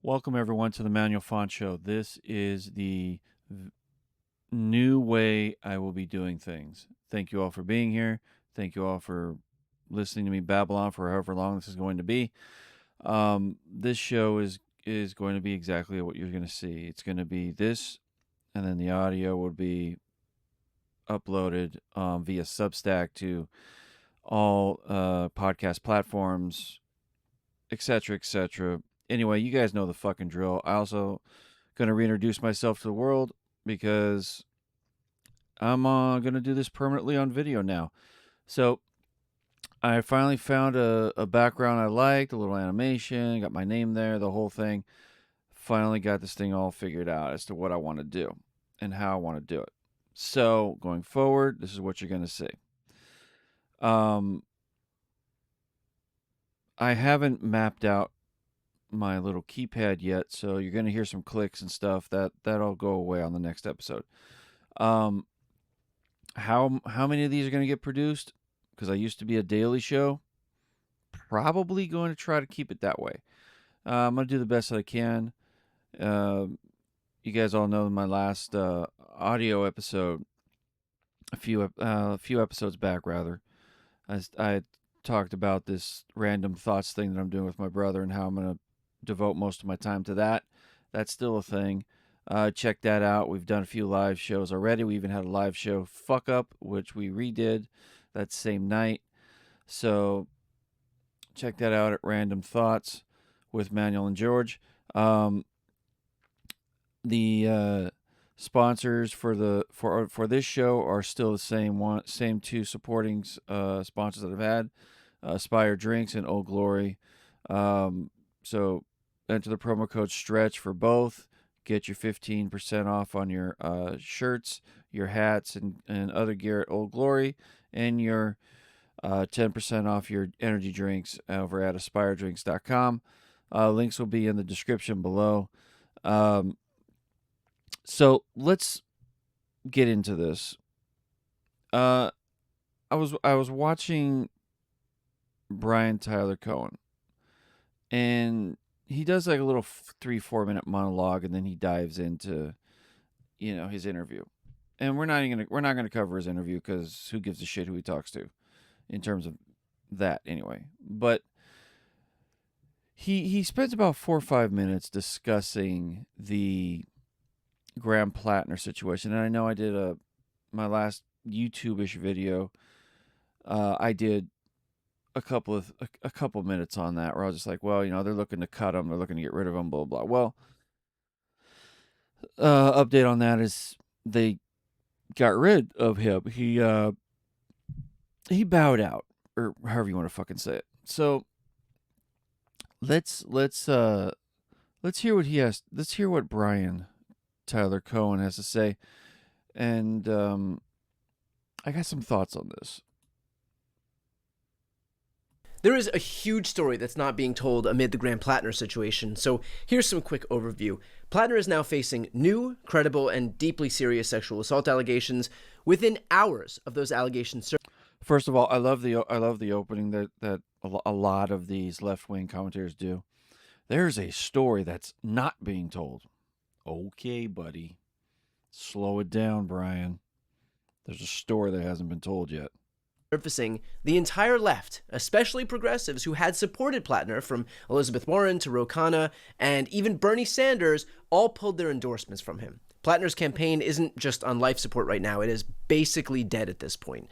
Welcome everyone to the Manual Font Show. This is the new way I will be doing things. Thank you all for being here. Thank you all for listening to me babble on for however long this is going to be. This show is going to be exactly what you're going to see. It's going to be this, and then the audio will be uploaded via Substack to all podcast platforms, etc., etc. Anyway, you guys know the fucking drill. I also going to reintroduce myself to the world because I'm going to do this permanently on video now. So I finally found a background I liked, a little animation, got my name there, the whole thing. Finally got this thing all figured out as to what I want to do and how I want to do it. So going forward, this is what you're going to see. I haven't mapped out my little keypad yet, so you're going to hear some clicks and stuff. That'll go away on the next episode. How many of these are going to get produced? Because I used to be a daily show. Probably going to try to keep it that way. I'm going to do the best that I can. You guys all know my last audio episode, a few episodes back, rather. I talked about this random thoughts thing that I'm doing with my brother and how I'm going to devote most of my time to that. That's still a thing. Check that out. We've done a few live shows already. We even had a live show Fuck Up, which we redid that same night. So check that out at Random Thoughts with Manuel and George. The sponsors for this show are still the same two supporting sponsors that I've had, Aspire Drinks and Old Glory. So enter the promo code STRETCH for both. Get your 15% off on your shirts, your hats, and other gear at Old Glory, and your 10% off your energy drinks over at aspiredrinks.com. Links will be in the description below. So let's get into this. I was watching Bryan Tyler Cohen, and he does like a little 3-4 minute monologue, and then he dives into, his interview. And we're not gonna cover his interview because who gives a shit who he talks to, in terms of that anyway. But he spends about 4 or 5 minutes discussing the Graham Plattner situation. And I know I did my last YouTube-ish video. I did a couple minutes on that where I was just like, well, they're looking to cut him, they're looking to get rid of him, blah blah. Well, update on that is they got rid of him. He bowed out, or however you want to fucking say it. So let's hear what he has. Let's hear what Bryan Tyler Cohen has to say, and I got some thoughts on this. There is a huge story that's not being told amid the Graham Plattner situation, so here's some quick overview. Plattner is now facing new, credible, and deeply serious sexual assault allegations within hours of those allegations. First of all, I love the opening that a lot of these left-wing commentators do. There's a story that's not being told. Okay, buddy. Slow it down, Bryan. There's a story that hasn't been told yet. Surfacing, the entire left, especially progressives who had supported Plattner, from Elizabeth Warren to Ro Khanna and even Bernie Sanders, all pulled their endorsements from him. Plattner's campaign isn't just on life support right now, it is basically dead at this point.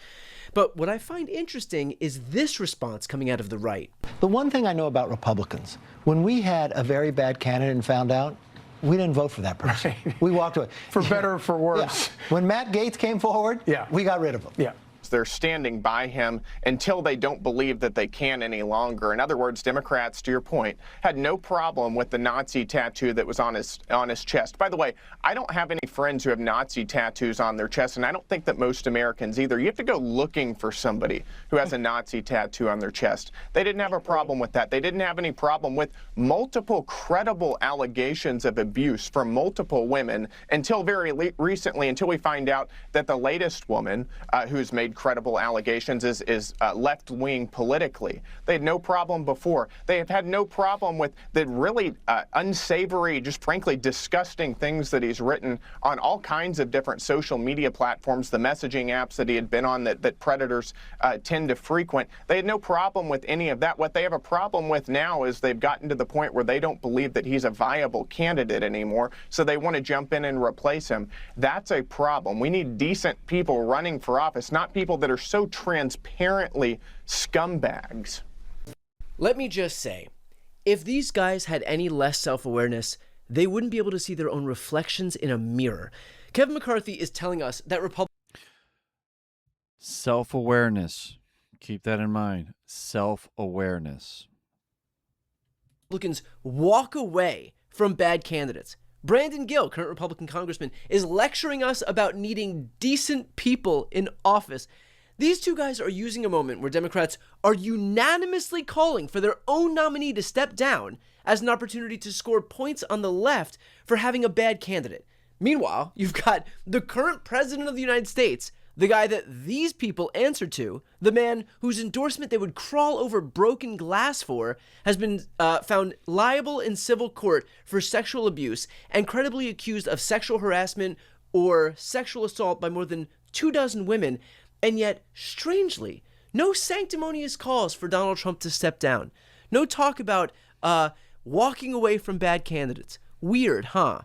But what I find interesting is this response coming out of the right. The one thing I know about Republicans, when we had a very bad candidate and found out, we didn't vote for that person. Right. We walked away. For better or for worse. Yeah. When Matt Gaetz came forward, we got rid of him. Yeah. They're standing by him until they don't believe that they can any longer. In other words, Democrats, to your point, had no problem with the Nazi tattoo that was on his chest. By the way, I don't have any friends who have Nazi tattoos on their chest, and I don't think that most Americans either. You have to go looking for somebody who has a Nazi tattoo on their chest. They didn't have a problem with that. They didn't have any problem with multiple credible allegations of abuse from multiple women until very recently, until we find out that the latest woman who's made credible allegations is left-wing politically. They had no problem before. They have had no problem with the really unsavory, just frankly disgusting things that he's written on all kinds of different social media platforms, the messaging apps that he had been on that predators tend to frequent. They had no problem with any of that. What they have a problem with now is they've gotten to the point where they don't believe that he's a viable candidate anymore, so they want to jump in and replace him. That's a problem. We need decent people running for office, not people that are so transparently scumbags. Let me just say, if these guys had any less self-awareness, they wouldn't be able to see their own reflections in a mirror. Kevin McCarthy is telling us that Self-awareness. Keep that in mind. Self-awareness. Republicans walk away from bad candidates. Brandon Gill, current Republican congressman, is lecturing us about needing decent people in office. These two guys are using a moment where Democrats are unanimously calling for their own nominee to step down as an opportunity to score points on the left for having a bad candidate. Meanwhile, you've got the current president of the United States, the guy that these people answer to, the man whose endorsement they would crawl over broken glass for, has been found liable in civil court for sexual abuse and credibly accused of sexual harassment or sexual assault by more than 24 women. And yet, strangely, no sanctimonious calls for Donald Trump to step down. No talk about walking away from bad candidates. Weird, huh?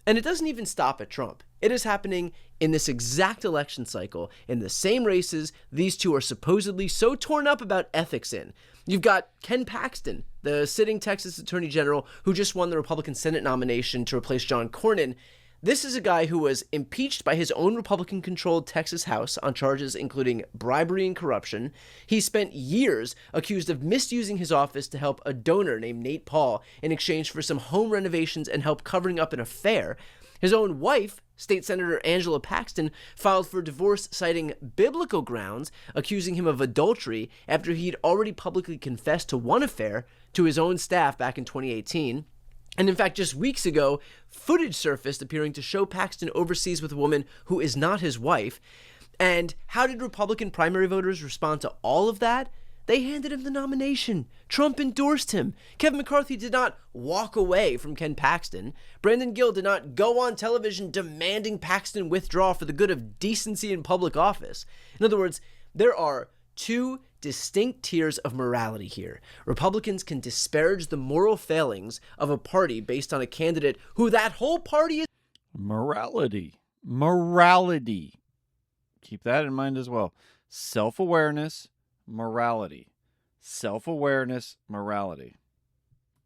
And it doesn't even stop at Trump. It is happening in this exact election cycle, in the same races these two are supposedly so torn up about ethics in. You've got Ken Paxton, the sitting Texas Attorney General, who just won the Republican Senate nomination to replace John Cornyn. This is a guy who was impeached by his own Republican-controlled Texas House on charges including bribery and corruption. He spent years accused of misusing his office to help a donor named Nate Paul in exchange for some home renovations and help covering up an affair. His own wife, State Senator Angela Paxton, filed for divorce citing biblical grounds, accusing him of adultery after he'd already publicly confessed to one affair to his own staff back in 2018. And in fact, just weeks ago, footage surfaced appearing to show Paxton overseas with a woman who is not his wife. And how did Republican primary voters respond to all of that? They handed him the nomination. Trump endorsed him. Kevin McCarthy did not walk away from Ken Paxton. Brandon Gill did not go on television demanding Paxton withdraw for the good of decency in public office. In other words, there are two distinct tiers of morality here. Republicans can disparage the moral failings of a party based on a candidate who that whole party is. Morality. Keep that in mind as well. Self-awareness, morality. Self-awareness, morality.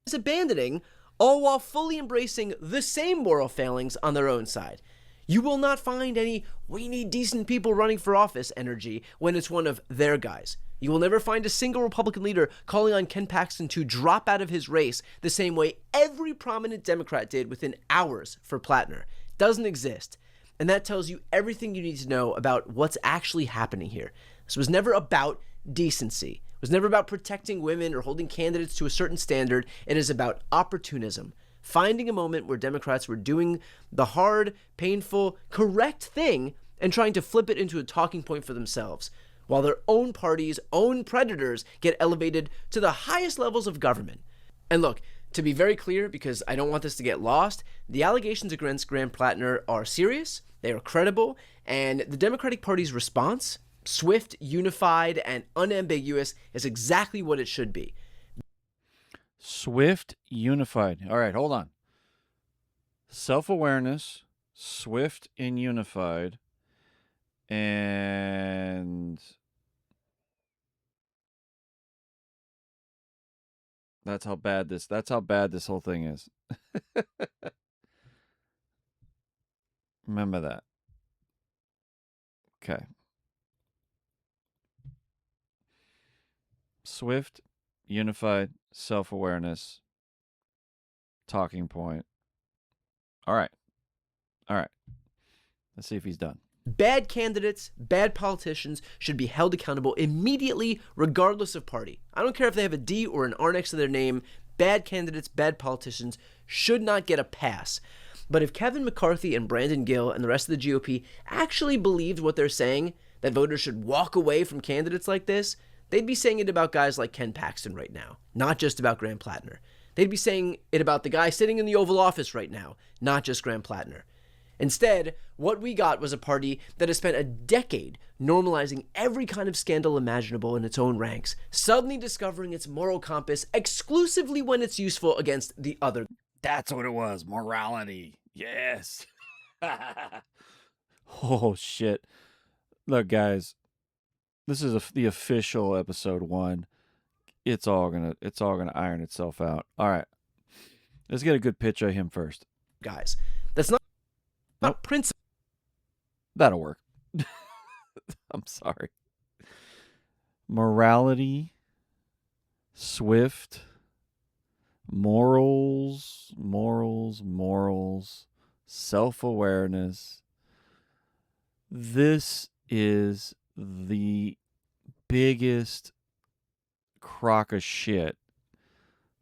Is abandoning, all while fully embracing the same moral failings on their own side. You will not find any "we need decent people running for office" energy when it's one of their guys. You will never find a single Republican leader calling on Ken Paxton to drop out of his race the same way every prominent Democrat did within hours for Plattner. Doesn't exist. And that tells you everything you need to know about what's actually happening here. This was never about decency. It was never about protecting women or holding candidates to a certain standard. It is about opportunism. Finding a moment where Democrats were doing the hard, painful, correct thing and trying to flip it into a talking point for themselves, while their own party's own predators get elevated to the highest levels of government. And look, to be very clear, because I don't want this to get lost, the allegations against Graham Plattner are serious, they are credible, and the Democratic Party's response, swift, unified, and unambiguous, is exactly what it should be. Swift, unified. All right, hold on. Self-awareness, swift and unified, and that's how bad this whole thing is. Remember that. Okay. Swift, unified, self-awareness, talking point. All right. Let's see if he's done. Bad candidates, bad politicians should be held accountable immediately, regardless of party. I don't care if they have a D or an R next to their name. Bad candidates, bad politicians should not get a pass. But if Kevin McCarthy and Brandon Gill and the rest of the GOP actually believed what they're saying, that voters should walk away from candidates like this, they'd be saying it about guys like Ken Paxton right now, not just about Graham Plattner. They'd be saying it about the guy sitting in the Oval Office right now, not just Graham Plattner. Instead, what we got was a party that has spent a decade normalizing every kind of scandal imaginable in its own ranks, suddenly discovering its moral compass exclusively when it's useful against the other. That's what it was. Morality. Yes. Oh, shit. Look, guys, this is the official episode 1. It's all gonna iron itself out. All right. Let's get a good pitch of him first. Guys, that's not principle. That'll work. I'm sorry. Morality, swift, morals, self-awareness. This is the biggest crock of shit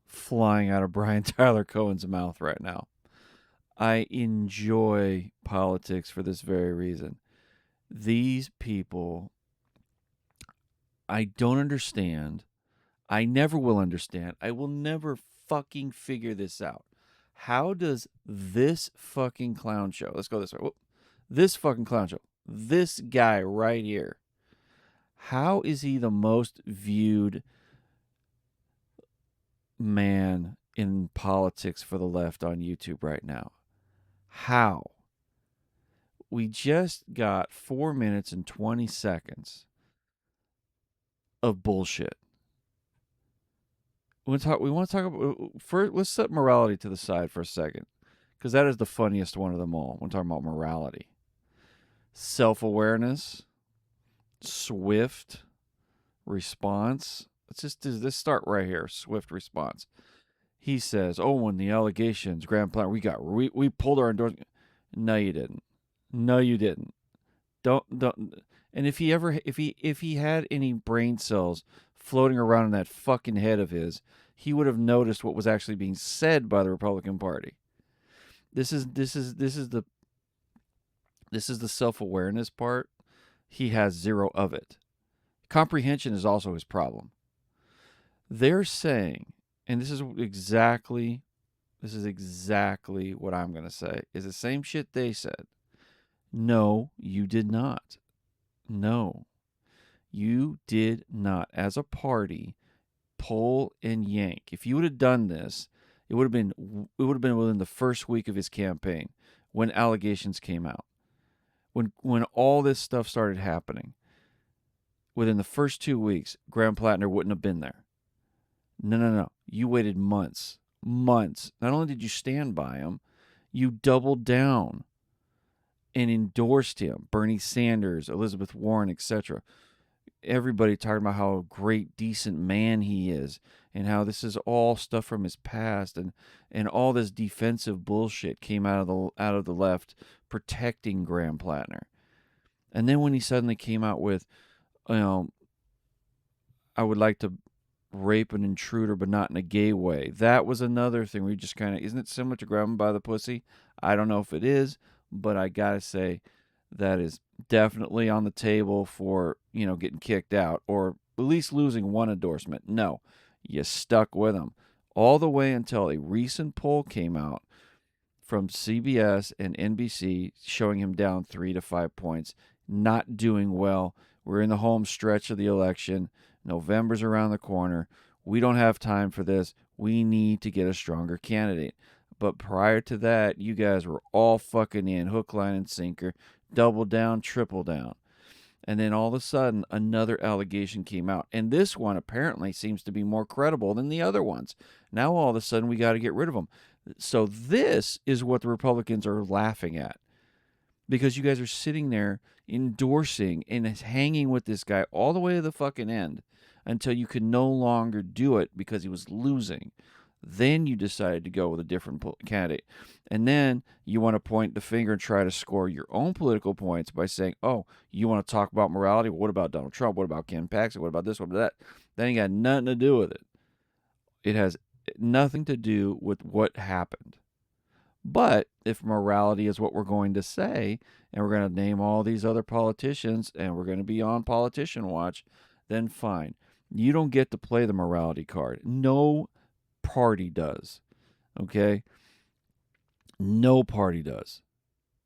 flying out of Bryan Tyler Cohen's mouth right now. I enjoy politics for this very reason. These people, I don't understand. I never will understand. I will never fucking figure this out. How does this fucking clown show, let's go this way. This fucking clown show, this guy right here, how is he the most viewed man in politics for the left on YouTube right now? How? We just got 4 minutes and 20 seconds of bullshit. We want to talk about first. Let's set morality to the side for a second, because that is the funniest one of them all. We're talking about morality, self-awareness, swift response. Let's start right here. Swift response. He says, "Oh, when the allegations, Graham Plattner, we pulled our endorsement." No, you didn't. No, you didn't. Don't. And if he had any brain cells floating around in that fucking head of his, he would have noticed what was actually being said by the Republican Party. This is the self-awareness part. He has zero of it. Comprehension is also his problem. They're saying, and this is exactly what I'm going to say, is the same shit they said. No, you did not. No, you did not, as a party, pull and yank. If you would have done this, it would have been within the first week of his campaign, when allegations came out, when all this stuff started happening. Within the first 2 weeks, Graham Plattner wouldn't have been there. No. You waited months. Not only did you stand by him, you doubled down and endorsed him. Bernie Sanders, Elizabeth Warren, etc. Everybody talking about how great, decent man he is, and how this is all stuff from his past, and all this defensive bullshit came out of the left protecting Graham Plattner. And then when he suddenly came out with, I would like to rape an intruder, but not in a gay way. That was another thing where you just kind of, isn't it similar to grab him by the pussy? I don't know if it is, but I gotta say that is definitely on the table for, getting kicked out, or at least losing one endorsement. No, you stuck with him all the way until a recent poll came out from CBS and NBC showing him down 3 to 5 points, not doing well. We're in the home stretch of the election. November's around the corner. We don't have time for this. We need to get a stronger candidate. But prior to that, you guys were all fucking in, hook, line, and sinker, double down, triple down. And then all of a sudden, another allegation came out. And this one apparently seems to be more credible than the other ones. Now all of a sudden, we got to get rid of them. So this is what the Republicans are laughing at. Because you guys are sitting there endorsing and hanging with this guy all the way to the fucking end until you could no longer do it because he was losing. Then you decided to go with a different candidate. And then you want to point the finger and try to score your own political points by saying, oh, you want to talk about morality? Well, what about Donald Trump? What about Ken Paxton? What about this? What about that? That ain't got nothing to do with it. It has nothing to do with what happened. But if morality is what we're going to say, and we're going to name all these other politicians, and we're going to be on politician watch, then fine. You don't get to play the morality card. No party does. Okay? No party does.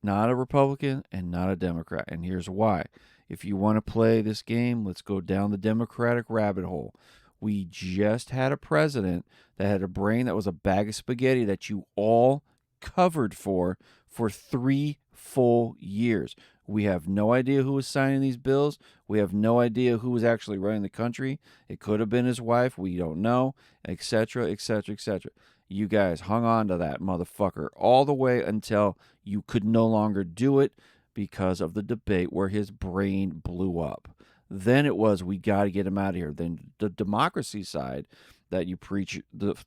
Not a Republican and not a Democrat. And here's why. If you want to play this game, let's go down the Democratic rabbit hole. We just had a president that had a brain that was a bag of spaghetti that you all covered for 3 full years. We have no idea who was signing these bills. We have no idea who was actually running the country. It could have been his wife. We don't know, etc., etc., etc. You guys hung on to that motherfucker all the way until you could no longer do it because of the debate where his brain blew up. Then it was, we got to get him out of here. Then the democracy side that you preach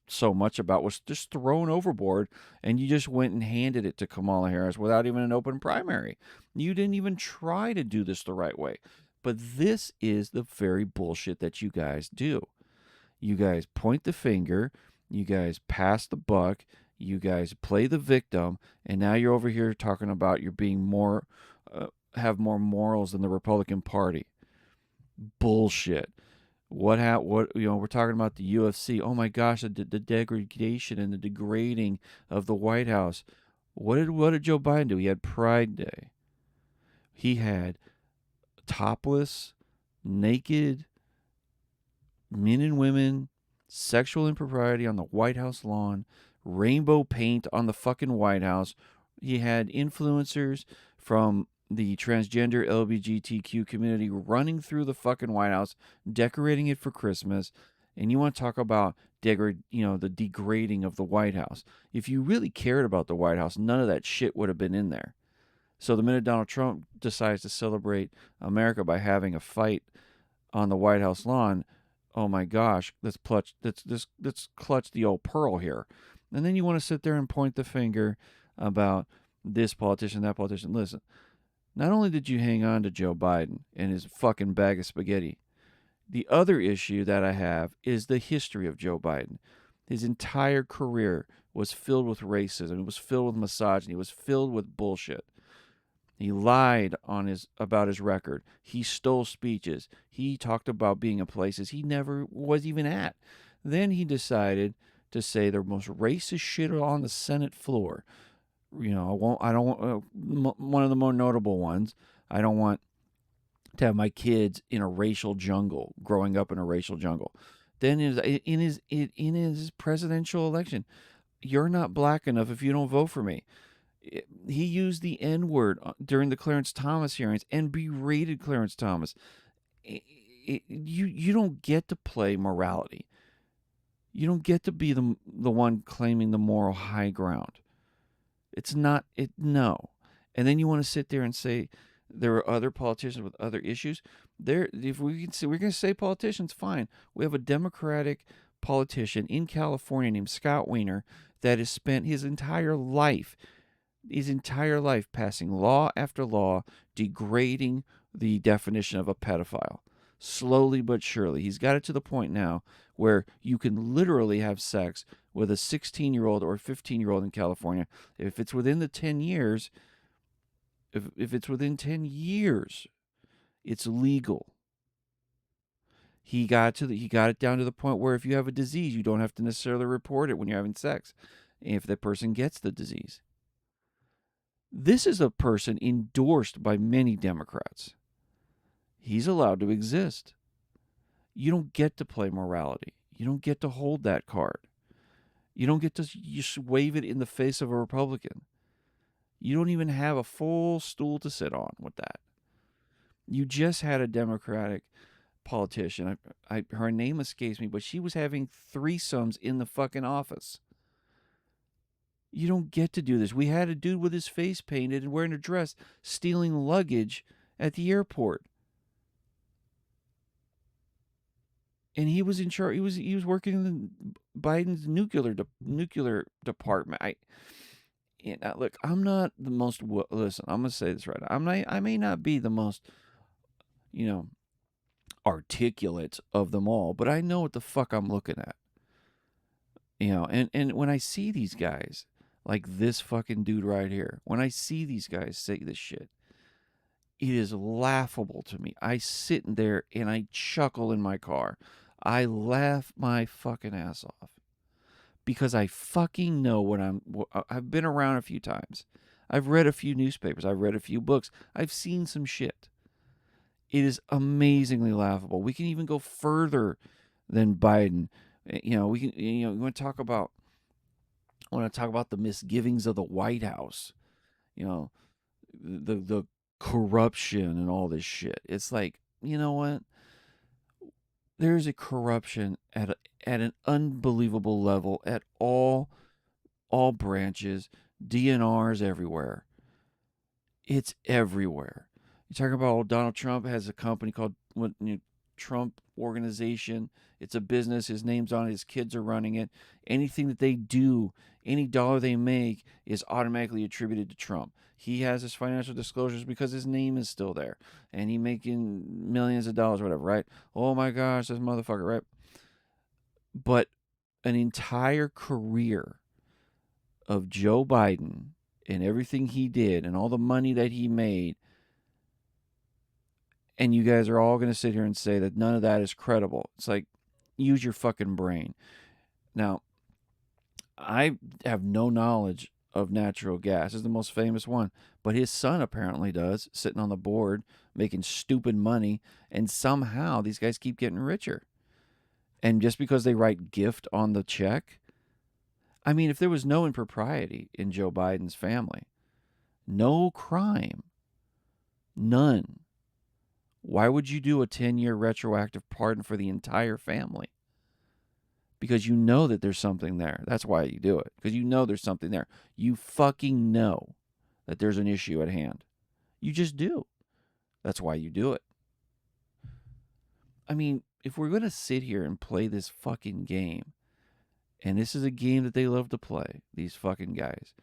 so much about was just thrown overboard, and you just went and handed it to Kamala Harris without even an open primary. You didn't even try to do this the right way. But this is the very bullshit that you guys do. You guys point the finger, you guys pass the buck, you guys play the victim, and now you're over here talking about you're being more, have more morals than the Republican Party. Bullshit. What we're talking about the UFC. Oh my gosh, the degradation and the degrading of the White House. What did Joe Biden do? He had Pride Day. He had topless, naked men and women, sexual impropriety on the White House lawn, rainbow paint on the fucking White House. He had influencers from the transgender LGBTQ community running through the fucking White House, decorating it for Christmas. And you want to talk about the degrading of the White House. If you really cared about the White House, none of that shit would have been in there. So the minute Donald Trump decides to celebrate America by having a fight on the White House lawn, oh my gosh, let's clutch the old pearl here. And then you want to sit there and point the finger about this politician, that politician. Listen, not only did you hang on to Joe Biden and his fucking bag of spaghetti, the other issue that I have is the history of Joe Biden. His entire career was filled with racism. It was filled with misogyny. It was filled with bullshit. He lied about his record. He stole speeches. He talked about being in places he never was even at. Then he decided to say the most racist shit on the Senate floor. One of the more notable ones, I don't want to have my kids in a racial jungle, growing up in a racial jungle. Then in his presidential election, you're not black enough if you don't vote for me. He used the N-word during the Clarence Thomas hearings and berated Clarence Thomas. You don't get to play morality. You don't get to be the one claiming the moral high ground. It's not it. No. And then you want to sit there and say there are other politicians with other issues. If we can say, we're going to say politicians, fine. We have a Democratic politician in California named Scott Wiener that has spent his entire life passing law after law degrading the definition of a pedophile. Slowly but surely. He's got it to the point now where you can literally have sex with a 16-year-old or 15-year-old in California. If it's within the 10 years, if it's within 10 years, it's legal. He got it down to the point where if you have a disease, you don't have to necessarily report it when you're having sex if the person gets the disease. This is a person endorsed by many Democrats. He's allowed to exist. You don't get to play morality. You don't get to hold that card. You don't get to just wave it in the face of a Republican. You don't even have a full stool to sit on with that. You just had a Democratic politician. Her name escapes me, but she was having threesomes in the fucking office. You don't get to do this. We had a dude with his face painted and wearing a dress stealing luggage at the airport. And he was in charge. He was working in Biden's nuclear department. Look, I'm not the most. Listen, I'm gonna say this right now. I may not be the most, articulate of them all, but I know what the fuck I'm looking at. And when I see these guys, like this fucking dude right here. When I see these guys say this shit, it is laughable to me. I sit there and I chuckle in my car. I laugh my fucking ass off because I fucking know I've been around a few times. I've read a few newspapers. I've read a few books. I've seen some shit. It is amazingly laughable. We can even go further than Biden. We can. We want to talk about. I want to talk about the misgivings of the White House. You know, the corruption and all this shit. It's like, you know what? There's a corruption at an unbelievable level at all branches, DNRs everywhere. It's everywhere. You talk about Donald Trump has a company called Trump Organization. It's a business. His name's on it. His kids are running it. Anything that they do, any dollar they make is automatically attributed to Trump. He has his financial disclosures because his name is still there. And he making millions of dollars or whatever, right? Oh my gosh, this motherfucker, right? But an entire career of Joe Biden and everything he did and all the money that he made, and you guys are all going to sit here and say that none of that is credible. It's like, use your fucking brain. Now, I have no knowledge of natural gas. It's the most famous one. But his son apparently does, sitting on the board, making stupid money. And somehow these guys keep getting richer. And just because they write gift on the check, I mean, if there was no impropriety in Joe Biden's family, no crime, none, why would you do a 10-year retroactive pardon for the entire family? Because you know that there's something there. That's why you do it. Because you know there's something there. You fucking know that there's an issue at hand. You just do. That's why you do it. I mean, if we're going to sit here and play this fucking game, and this is a game that they love to play, these fucking guys,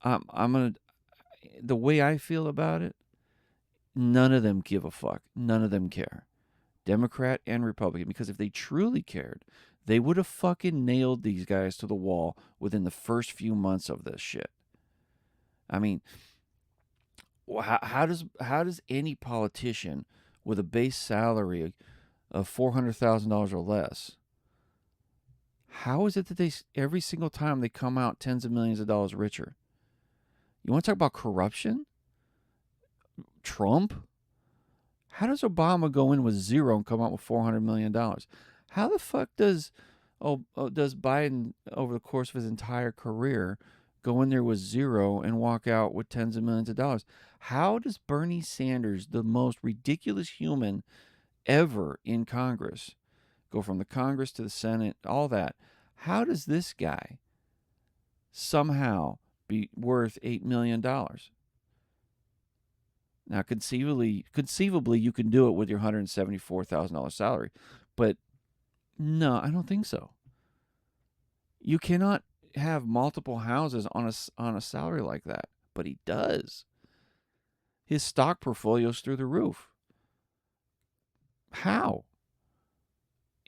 the way I feel about it, none of them give a fuck. None of them care. Democrat and Republican, because if they truly cared, they would have fucking nailed these guys to the wall within the first few months of this shit. I mean, how does any politician with a base salary of $400,000 or less, how is it that they every single time they come out tens of millions of dollars richer? You want to talk about corruption? Trump? How does Obama go in with zero and come out with $400 million? How the fuck does Biden, over the course of his entire career, go in there with zero and walk out with tens of millions of dollars? How does Bernie Sanders, the most ridiculous human ever in Congress, go from the Congress to the Senate, all that? How does this guy somehow be worth $8 million? Now, conceivably, you can do it with your $174,000 salary, but no, I don't think so. You cannot have multiple houses on a salary like that, but he does. His stock portfolio's through the roof. How?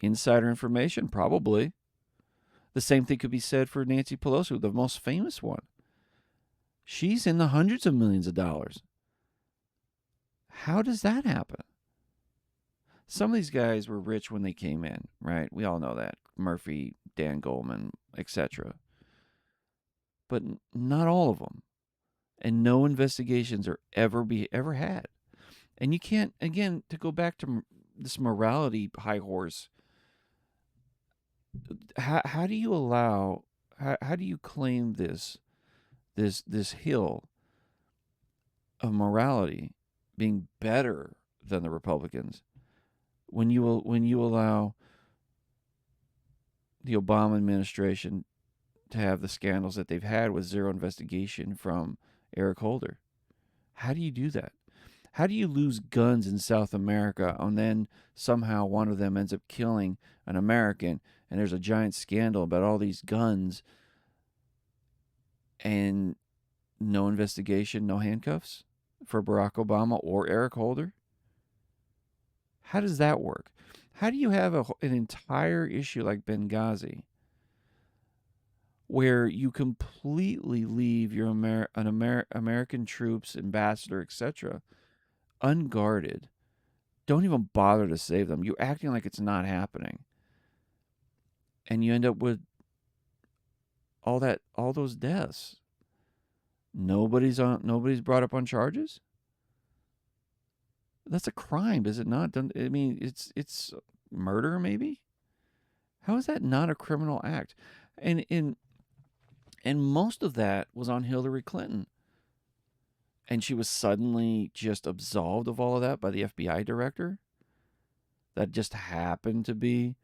Insider information, probably. The same thing could be said for Nancy Pelosi, the most famous one. She's in the hundreds of millions of dollars. How does that happen? Some of these guys were rich when they came in, right? We all know that. Murphy, Dan Goldman, etc. But not all of them. And no investigations are ever had. And you can't, again, to go back to this morality high horse, how do you allow, how do you claim this hill of morality being better than the Republicans when you allow the Obama administration to have the scandals that they've had with zero investigation from Eric Holder? How do you do that? How do you lose guns in South America and then somehow one of them ends up killing an American and there's a giant scandal about all these guns and no investigation, no handcuffs for Barack Obama or Eric Holder? How does that work? How do you have an entire issue like Benghazi where you completely leave your American troops, ambassador, etc., unguarded. Don't even bother to save them. You're acting like it's not happening. And you end up with all those deaths. Nobody's brought up on charges? That's a crime, is it not? I mean, it's murder, maybe? How is that not a criminal act? And most of that was on Hillary Clinton. And she was suddenly just absolved of all of that by the FBI director. That just happened to be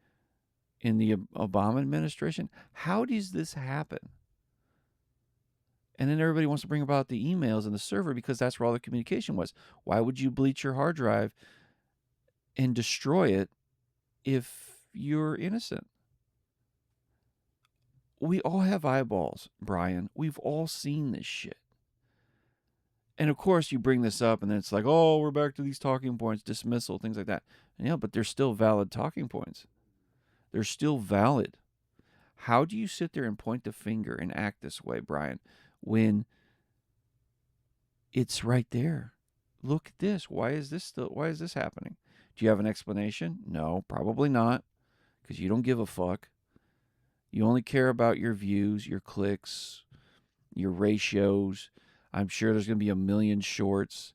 in the Obama administration. How does this happen? And then everybody wants to bring about the emails and the server because that's where all the communication was. Why would you bleach your hard drive and destroy it if you're innocent? We all have eyeballs, Brian. We've all seen this shit. And of course, you bring this up, and then it's like, oh, we're back to these talking points, dismissal, things like that. And yeah, but they're still valid talking points. They're still valid. How do you sit there and point the finger and act this way, Brian, when it's right there? Look at this. Why is this happening? Do you have an explanation? No, probably not, because you don't give a fuck. You only care about your views, your clicks, your ratios. I'm sure there's going to be a million shorts.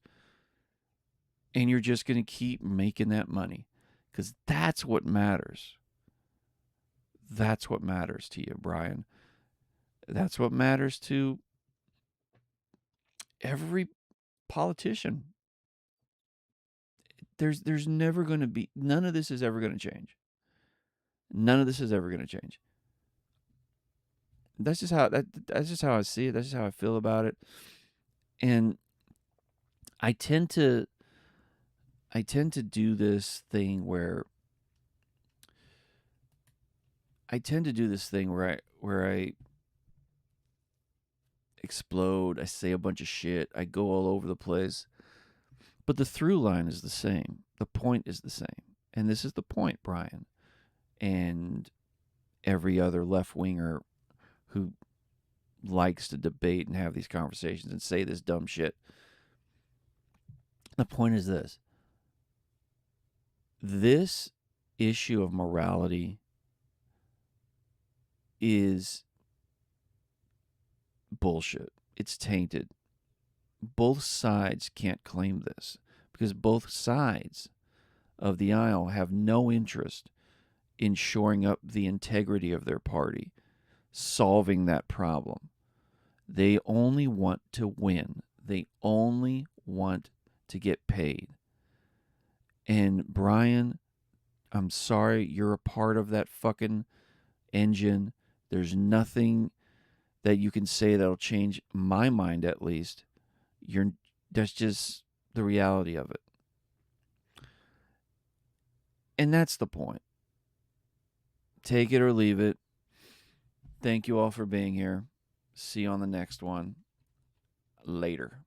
And you're just going to keep making that money because that's what matters. That's what matters to you, Brian. That's what matters to every politician. There's never going to be, none of this is ever going to change. None of this is ever going to change. That's just how I see it. That's just how I feel about it. And I tend to do this thing where I explode, I say a bunch of shit, I go all over the place. But the through line is the same. The point is the same. And this is the point, Brian. And every other left-winger who likes to debate and have these conversations and say this dumb shit. The point is this. This issue of morality is bullshit. It's tainted. Both sides can't claim this because both sides of the aisle have no interest in shoring up the integrity of their party, solving that problem. They only want to win. They only want to get paid. And Brian, I'm sorry, you're a part of that fucking engine. There's nothing that you can say that'll change my mind, at least. That's just the reality of it. And that's the point. Take it or leave it. Thank you all for being here. See you on the next one. Later.